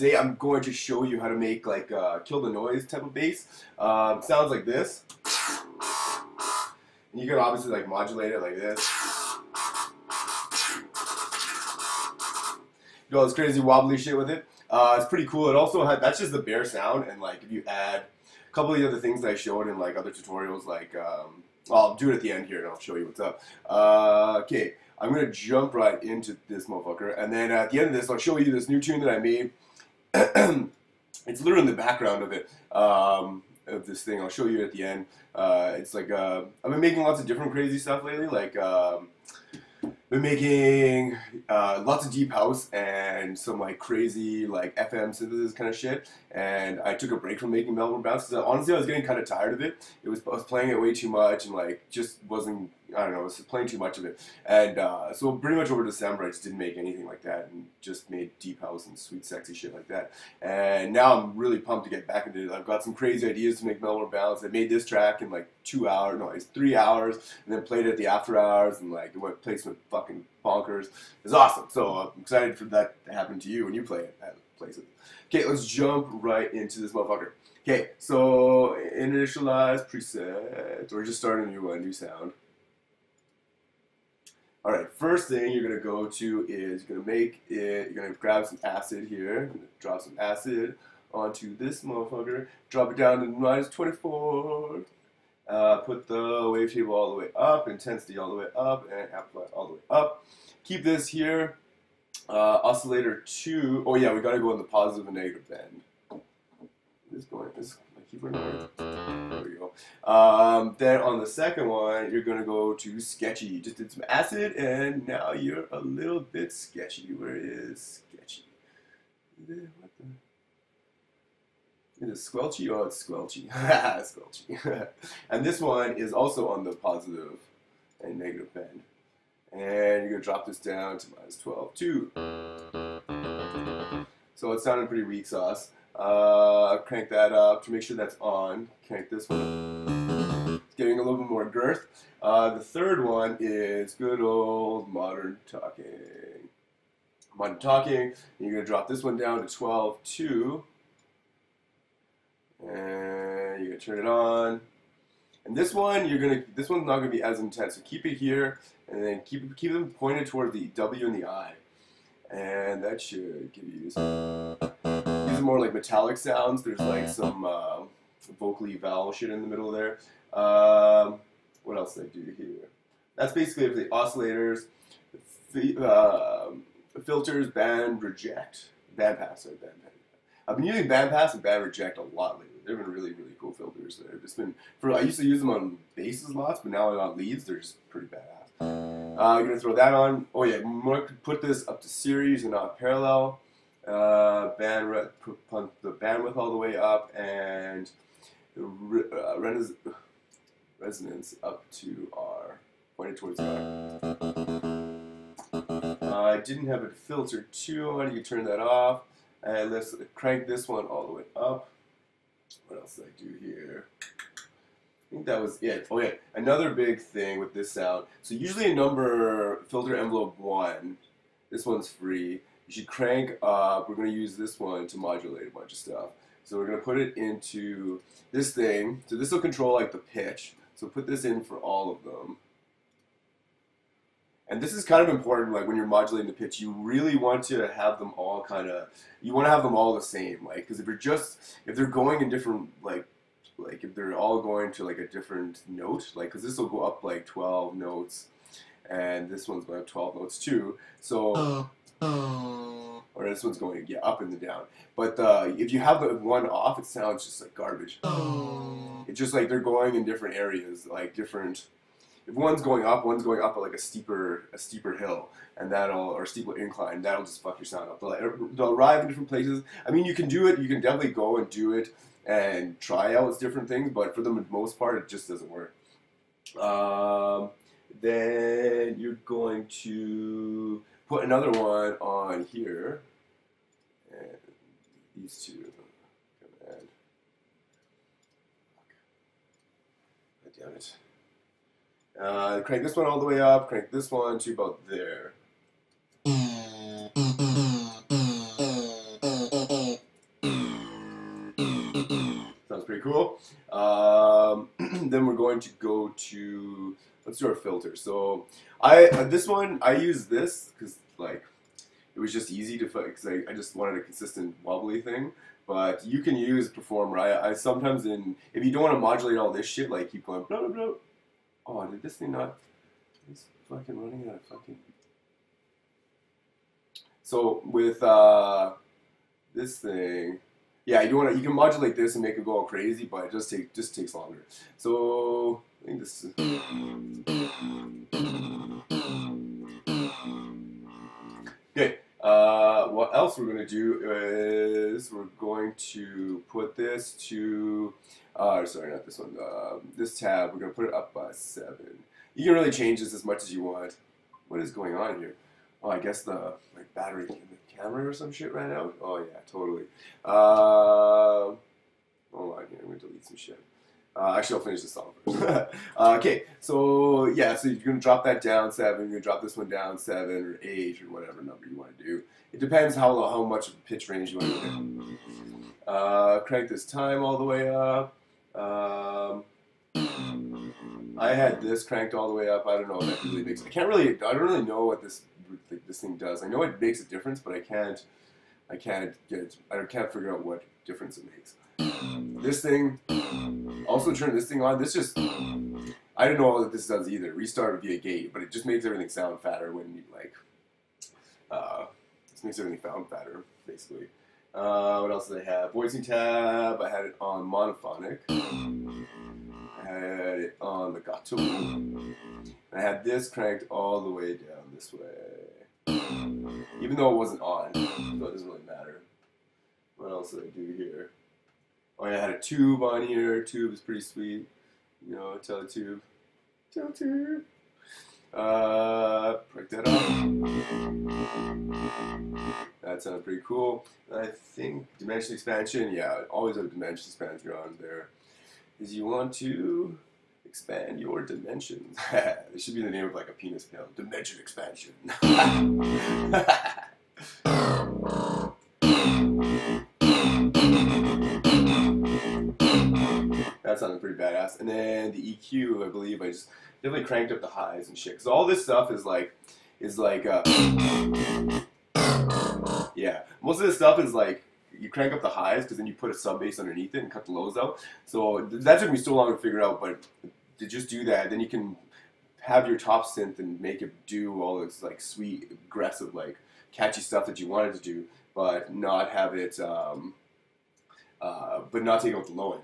today I'm going to show you how to make like kill the noise type of bass. Sounds like this. And you can obviously like modulate it like this. Do all this crazy wobbly shit with it. It's pretty cool. It also had, that's just the bare sound, and like if you add a couple of the other things that I showed in like other tutorials, like I'll do it at the end here and I'll show you what's up. Okay, I'm gonna jump right into this motherfucker, and then at the end of this I'll show you this new tune that I made. It's literally in the background of it, of this thing. I'll show you at the end. It's like I've been making lots of different crazy stuff lately, like been making lots of deep house and some like crazy like FM synthesis kind of shit. And I took a break from making Melbourne Bounce because honestly I was getting kind of tired of it. I was playing it way too much and like just wasn't, I don't know, I was playing too much of it. And so pretty much over December I just didn't make anything like that and just made deep house and sweet sexy shit like that. And now I'm really pumped to get back into it. I've got some crazy ideas to make Melbourne Bounce. I made this track in like 2 hours, no, it's 3 hours, and then played it at the after hours, and like it played some fucking bonkers. It's awesome. So I'm excited for that to happen to you when you play it at places. Okay, let's jump right into this motherfucker. Okay, so initialize preset, or just start a new sound. All right, first thing you're gonna go to is you're gonna grab some acid here, drop some acid onto this motherfucker, drop it down to -24. Put the wavetable all the way up, intensity all the way up, and amplify all the way up. Keep this here. Oscillator 2. Oh yeah, we gotta go in the positive and negative bend. My keyboard number. There we go. Then on the second one, you're gonna go to sketchy. Just did some acid, and now you're a little bit sketchy. Where is sketchy? What the? Is it squelchy? Oh, it's squelchy. Squelchy. And this one is also on the positive and negative bend. And you're going to drop this down to -12 too. So it's sounding pretty weak sauce. Crank that up to make sure that's on. Crank this one up. It's getting a little bit more girth. The third one is good old modern talking. Modern talking. You're going to drop this one down to 12 too. And you're gonna turn it on. And this one, this one's not gonna be as intense. So keep it here, and then keep them pointed toward the W and the I, and that should give you some. These are more like metallic sounds. There's like some vocally vowel shit in the middle there. What else did I do here? That's basically for the oscillators, filters, band reject, band pass, sorry, band pass. I've been using bandpass and band reject a lot lately. They've been really, really cool filters. They've just been I used to use them on basses lots, but now on leads, they're just pretty badass. You're gonna throw that on. Oh yeah, put this up to series and not parallel. Put the bandwidth all the way up, and the resonance up to R, pointed towards R. I didn't have it filtered too on. You can turn that off. And let's crank this one all the way up. What else did I do here? I think that was it. Oh yeah, another big thing with this sound. So usually a number filter envelope 1, this one's free. You should crank up. We're going to use this one to modulate a bunch of stuff. So we're going to put it into this thing. So this will control like the pitch. So put this in for all of them. And this is kind of important, like when you're modulating the pitch, you really want to have them all you want to have them all the same, like, because if they're going in different, like if they're all going to like a different note, like, because this will go up like 12 notes, and this one's going up 12 notes too, so, or this one's going, yeah, up and down, but if you have the one off, it sounds just like garbage. It's just like they're going in different areas, like different. If one's going up at like a steeper hill, and or steeper incline, that'll just fuck your sound up. They'll arrive in different places. I mean, you can do it. You can definitely go and do it and try out different things, but for the most part, it just doesn't work. Then you're going to put another one on here, and these two. Command. God damn it. Crank this one all the way up, crank this one to about there. Then we're going to go to, let's do our filter. So this one I use this because like it was just easy to because I just wanted a consistent wobbly thing. But you can use Performer. I sometimes if you don't want to modulate all this shit, like keep going blah blah blah. Oh, did this thing not? It's fucking running out of fucking. So with this thing, yeah, you can modulate this and make it go all crazy, but it just takes longer. So I think this is. Okay. What else we're gonna do is we're going to put this to. Sorry, not this one. This tab. We're gonna put it up by 7. You can really change this as much as you want. What is going on here? Oh, I guess the battery in the camera or some shit ran out. Oh yeah, totally. Hold on here. I'm gonna delete some shit. Actually, I'll finish this song first. Okay, so yeah, so you're gonna drop that down 7. You're gonna drop this one down 7 or 8 or whatever number you want to do. It depends how much of a pitch range you want to do. Crank this time all the way up. I had this cranked all the way up. I don't know what that really makes. I don't really know what this thing does. I know it makes a difference, but I can't figure out what difference it makes. This thing, also turn this thing on. This just, I don't know what this does either. Restart via gate, but it just makes everything sound fatter when you this makes everything sound fatter, basically. What else did I have? Voicing tab, I had it on monophonic. I had it on legato. I had this cranked all the way down this way. Even though it wasn't on, so it doesn't really matter. What else did I do here? Oh yeah, I had a tube on here. Tube is pretty sweet. You know, Teletube. Teletube. Break that up. That sounded pretty cool. I think dimension expansion, yeah, always have a dimension expansion on there. Is you want to expand your dimensions. This should be the name of like a penis pill. Dimension expansion. That sounded pretty badass. And then the EQ, I believe, I just definitely cranked up the highs and shit. Because all this stuff is like, yeah. Most of this stuff is like, you crank up the highs because then you put a sub bass underneath it and cut the lows out. So that took me so long to figure out, but to just do that, then you can have your top synth and make it do all this like sweet, aggressive, like catchy stuff that you wanted to do, but not have it, but not take out the low end.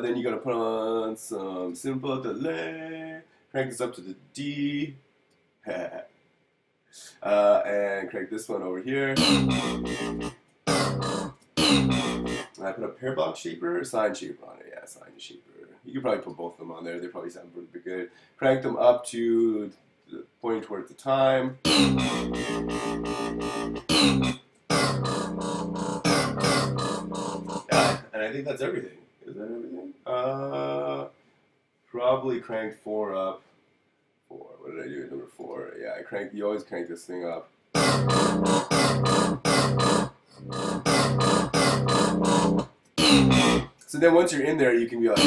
Then you gotta put on some simple delay, crank this up to the D, and crank this one over here. And I put a pair block shaper or sine shaper on it. Yeah, sine shaper. You could probably put both of them on there. They probably sound pretty good. Crank them up to pointing towards the time. Yeah, and I think that's everything. Is that everything? Probably cranked 4 up. 4. What did I do at number 4? Yeah, you always crank this thing up. So then once you're in there, you can be like.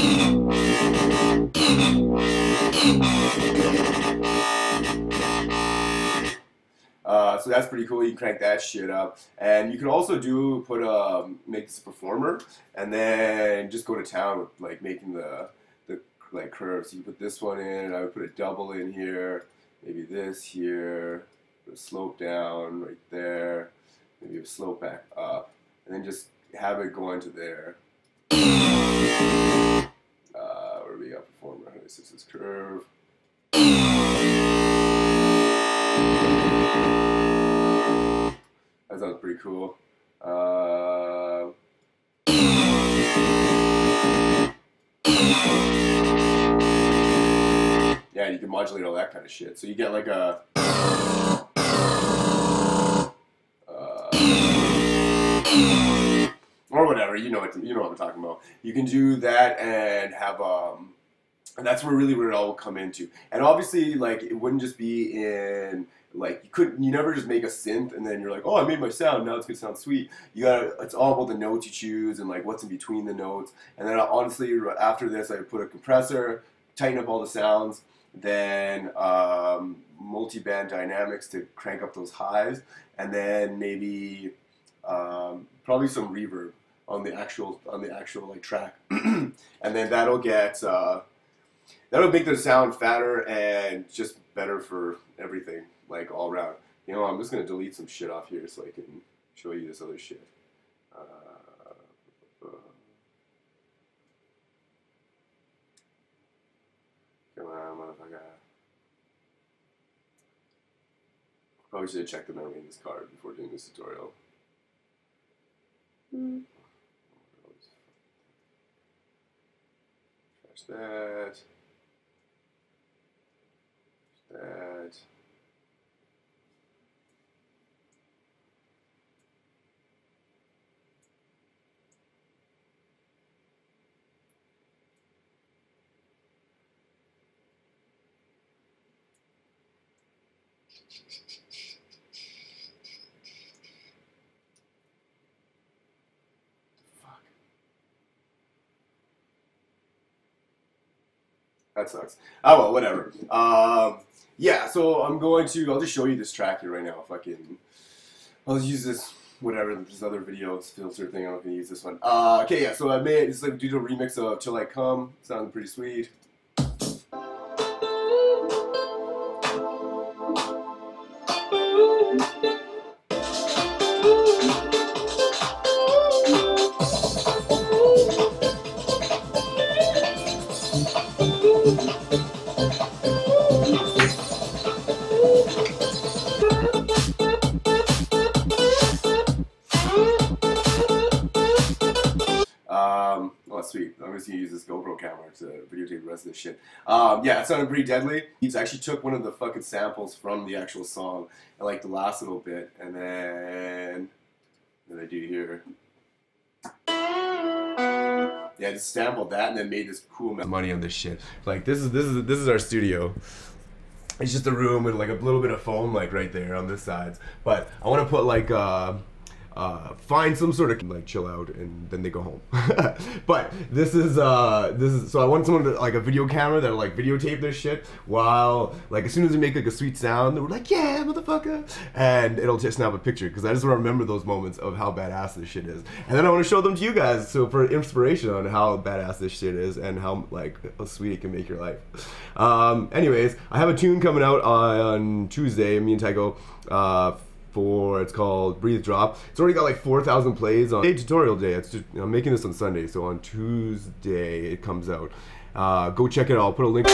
So that's pretty cool. You can crank that shit up, and you can also make this a performer, and then just go to town with like making the like curves. So you put this one in, and I would put a double in here, maybe this here, put a slope down right there, maybe a slope back up, and then just have it go into there. Where we got performer? This is this curve. That sounds pretty cool. Yeah, you can modulate all that kind of shit. So you get like a. Or whatever, you know what I'm talking about. You can do that and have And that's where it all will come into. And obviously, like, it wouldn't just be in, like, you never just make a synth and then you're like, oh, I made my sound, now it's gonna sound sweet. It's all about the notes you choose and like what's in between the notes. And then honestly, after this, I put a compressor, tighten up all the sounds, then multi-band dynamics to crank up those highs, and then maybe probably some reverb on the actual like track, and then that'll make the sound fatter and just better for everything, like all around. You know, I'm just gonna delete some shit off here so I can show you this other shit. Come on, motherfucker. Probably should have checked the memory in this card before doing this tutorial. Trash that. That. Fuck. That sucks. Oh well, whatever. Yeah, so I'll just show you this track here right now. I'll use this, whatever, this other videos filter thing. I'm not gonna use this one. Okay, yeah, so I made this like digital remix of Till I Come. Sounds pretty sweet. Oh, sweet. I'm just gonna use this GoPro camera to videotape the rest of this shit. Yeah, it sounded pretty deadly. He actually took one of the fucking samples from the actual song and like the last little bit, and then what did I do here? Yeah, just sampled that and then made this cool money on this shit. Like this is our studio. It's just a room with like a little bit of foam like right there on this side. But I want to put like find some sort of like chill out and then they go home. But this is so I want someone to like a video camera that'll like videotape this shit while like as soon as we make like a sweet sound, we're like, yeah, motherfucker, and it'll just snap a picture because I just want to remember those moments of how badass this shit is, and then I want to show them to you guys so for inspiration on how badass this shit is and how like how sweet it can make your life. Anyways, I have a tune coming out on Tuesday. Me and Tycho. It's called Breathe Drop. It's already got like 4,000 plays on tutorial day. It's just, I'm making this on Sunday, so on Tuesday it comes out. Go check it out. I'll put a link.